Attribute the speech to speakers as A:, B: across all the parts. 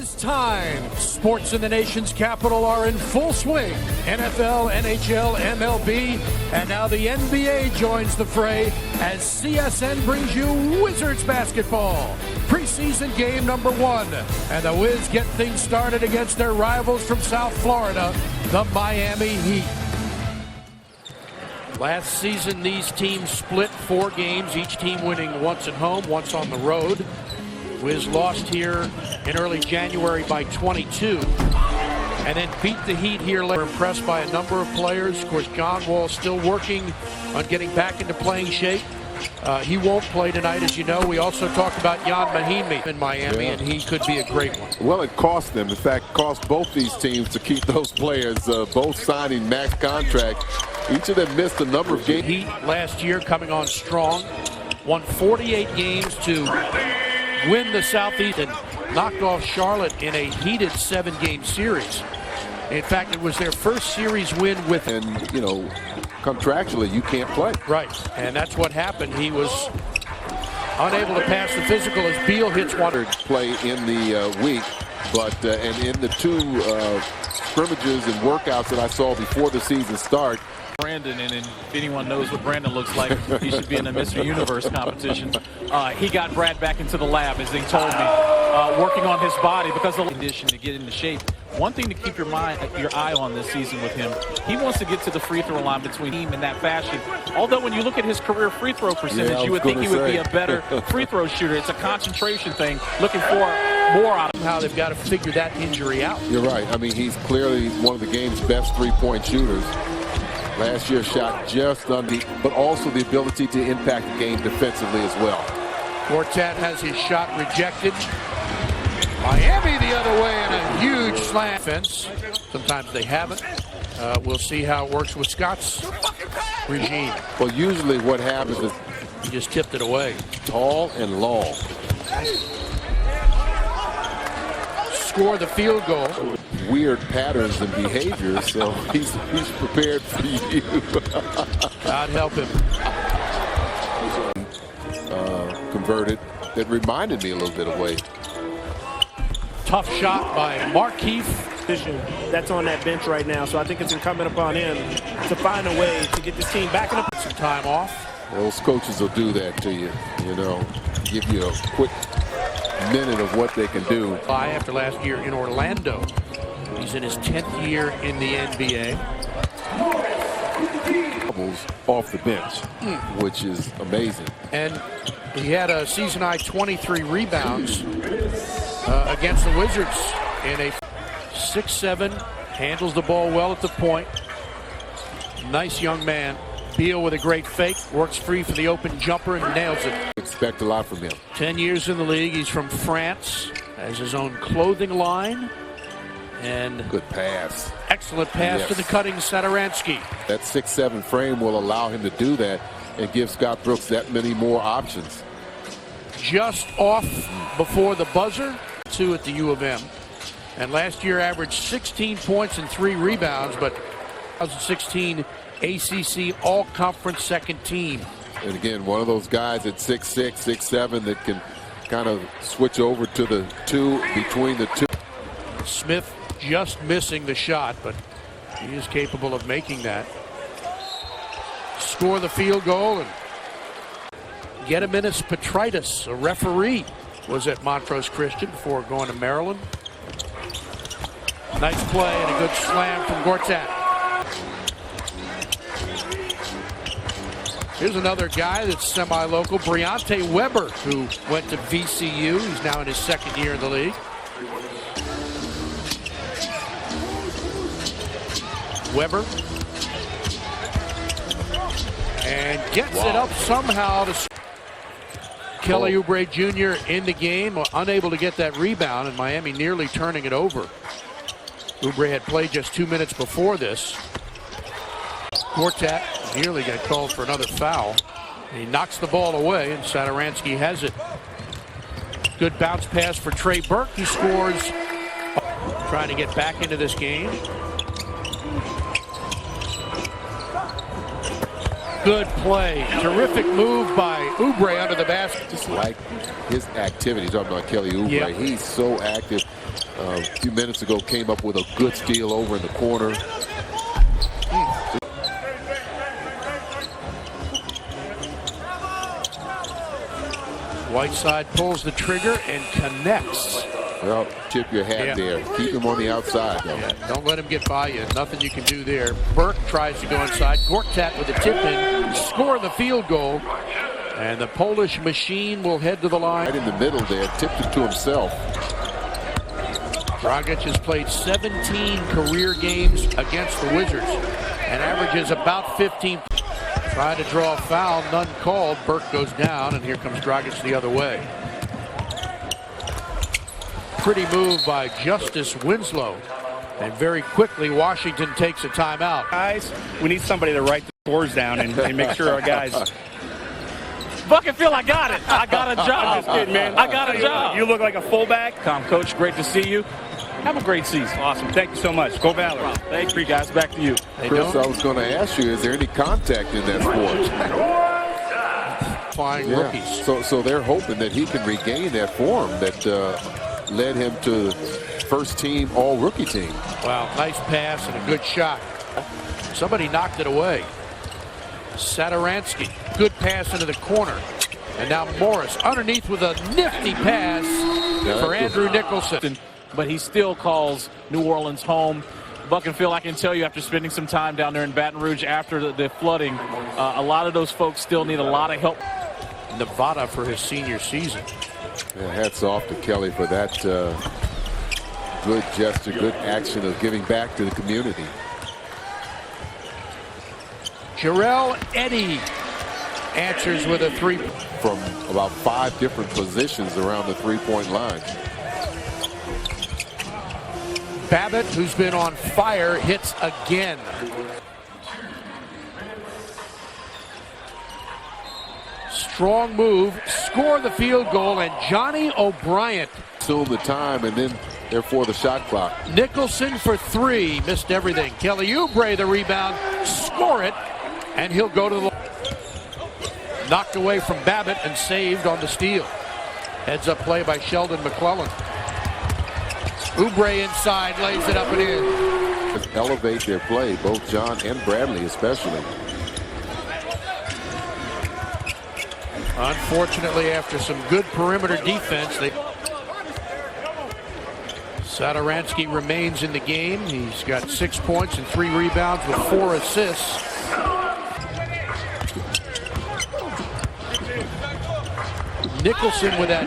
A: is time. Sports in the nation's capital are in full swing. NFL, NHL, MLB, and now the NBA joins the fray as CSN brings you Wizards basketball. Preseason game number 1. And the Wiz get things started against their rivals from South Florida, the Miami Heat. Last season, these teams split 4 games, each team winning once at home, once on the road. Wiz lost here in early January by 22, and then beat the Heat here later. Impressed by a number of players. Of course, John Wall still working on getting back into playing shape. He won't play tonight, as you know. We also talked about Jan Mahimi in Miami, and he could be a great one.
B: Well, it cost them. In fact, cost both these teams to keep those players, both signing max contract. Each of them missed a number of games.
A: Heat last year coming on strong, won 48 games to win the Southeast and knocked off Charlotte in a heated 7-game series. In fact, it was their first series win with.
B: And, you know, contractually, you can't play.
A: Right, and that's what happened. He was unable to pass the physical as Beal hits one.
B: Play in the week, but and in the 2 scrimmages and workouts that I saw before the season start.
C: Brandon, and if anyone knows what Brandon looks like, he should be in a Mr. Universe competition. He got Brad back into the lab, as they told me, working on his body because of the condition to get into shape. One thing to keep your eye on this season with him, he wants to get to the free throw line between him in that fashion. Although when you look at his career free throw percentage, you would think he would be a better free throw shooter. It's a concentration thing, looking for more out of him.
A: How they've got to figure that injury out.
B: You're right. I mean, he's clearly one of the game's best 3-point shooters. Last year shot just under, but also the ability to impact the game defensively as well.
A: Quartet has his shot rejected. Miami the other way in a huge slam fence. Sometimes they haven't. We'll see how it works with Scott's regime.
B: Well, usually what happens is
A: he just tipped it away.
B: Tall and long.
A: Score the field goal.
B: Weird patterns and behaviors, so he's prepared for you.
A: God help him.
B: Converted. That reminded me a little bit of Wade.
A: Tough shot by Markeith.
D: That's on that bench right now, so I think it's incumbent upon him to find a way to get this team back in
A: some time off.
B: Those coaches will do that to you, you know, give you a quick minute of what they can do.
A: After last year in Orlando, he's in his 10th year in the NBA.
B: Off the bench, which is amazing.
A: And he had a season-high 23 rebounds against the Wizards in a 6'7", handles the ball well at the point. Nice young man. Beal with a great fake, works free for the open jumper and nails it.
B: Expect a lot from him.
A: 10 years in the league. He's from France, has his own clothing line. And
B: good pass.
A: Excellent pass to the cutting Satoransky.
B: That 6'7" frame will allow him to do that and give Scott Brooks that many more options.
A: Just off before the buzzer, 2 at the U of M. And last year averaged 16 points and 3 rebounds, but 2016 ACC All-Conference second team.
B: And again, one of those guys at 6'6", 6'7" that can kind of switch over to the 2 between the 2.
A: Smith just missing the shot, but he is capable of making that. Score the field goal and Gediminas Petritis, a referee, was at Montrose Christian before going to Maryland. Nice play and a good slam from Gortat. Here's another guy that's semi-local, Briante Weber, who went to VCU. He's now in his 2nd year in the league. Weber. And gets it up somehow to Kelly Oubre Jr. in the game, unable to get that rebound, and Miami nearly turning it over. Oubre had played just 2 minutes before this. Quartet nearly got called for another foul. He knocks the ball away, and Satoransky has it. Good bounce pass for Trey Burke. He scores. Trying to get back into this game. Good play. Terrific move by Oubre under the basket.
B: Just like his activity. Talking about Kelly Oubre. Yep. He's so active. a few minutes ago came up with a good steal over in the corner.
A: Whiteside pulls the trigger and connects.
B: Well, tip your hat there. Keep him on the outside, though.
A: Yeah, don't let him get by you. Nothing you can do there. Burke tries to go inside. Gortat with a tip in. Score the field goal. And the Polish machine will head to the line.
B: Right in the middle there. Tipped it to himself.
A: Dragic has played 17 career games against the Wizards and averages about 15. Trying to draw a foul, none called. Burke goes down, and here comes Dragic the other way. Pretty move by Justice Winslow. And very quickly, Washington takes a timeout.
E: Guys, we need somebody to write the scores down and make sure our guys...
C: Bucket Phil, I got it. I got a job.
E: I'm just kidding, man.
C: I got a job.
E: You look like a fullback.
C: Coach, great to see you. Have a great season.
E: Awesome. Thank you so much. Go Valor.
C: Thank you, guys. Back to you.
B: Chris, I was going to ask you, is there any contact in that sport?
A: Flying rookies.
B: So they're hoping that he can regain that form that led him to first team all-rookie team.
A: Wow, nice pass and a good shot. Somebody knocked it away. Satoransky, good pass into the corner. And now Morris underneath with a nifty pass for Andrew Nicholson.
C: But he still calls New Orleans home. Buck and Phil, I can tell you after spending some time down there in Baton Rouge after the flooding, a lot of those folks still need a lot of help.
A: Nevada for his senior season.
B: Yeah, hats off to Kelly for that good gesture, good action of giving back to the community.
A: Jarrell Eddy answers with a three.
B: From about 5 different positions around the three-point line.
A: Babbitt, who's been on fire, hits again. Strong move, score the field goal, and Johnny O'Bryant.
B: Assume the time, and then therefore the shot clock.
A: Nicholson for 3, missed everything. Kelly Oubre the rebound, score it, and he'll go to the... Knocked away from Babbitt and saved on the steal. Heads up play by Sheldon McClellan. Oubre inside, lays it up and in.
B: Elevate their play, both John and Bradley especially.
A: Unfortunately, after some good perimeter defense, Satoransky remains in the game. He's got 6 points and 3 rebounds with 4 assists. Nicholson with that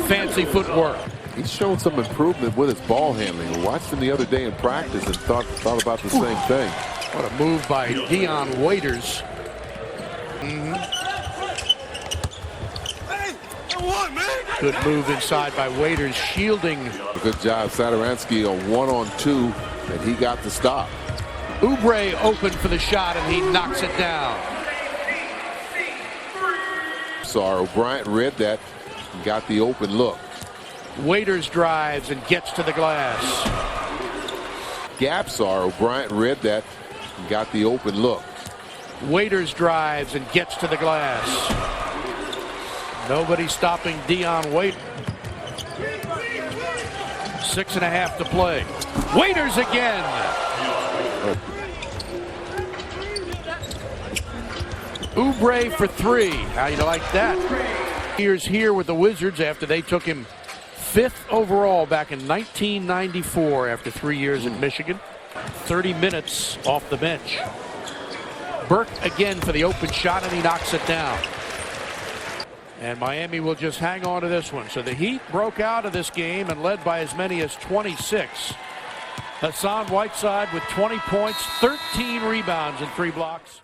A: fancy footwork.
B: He's shown some improvement with his ball handling. I watched him the other day in practice and thought about the same thing.
A: What a move by Dion Waiters. Good move inside by Waiters, shielding.
B: Good job, Satoransky, a 1-on-2, and he got the stop.
A: Oubre open for the shot, and he knocks it down.
B: O'Bryant read that and got the open look.
A: Waiters drives and gets to the glass.
B: Gaps are O'Bryant read that and got the open look.
A: Waiters drives and gets to the glass. Nobody stopping Dion Waiters. 6.5 to play. Waiters again. Oubre for 3. How you like that? Here's here with the Wizards after they took him 5th overall back in 1994 after 3 years in Michigan. 30 minutes off the bench. Burke again for the open shot, and he knocks it down. And Miami will just hang on to this one. So the Heat broke out of this game and led by as many as 26. Hassan Whiteside with 20 points, 13 rebounds, and 3 blocks.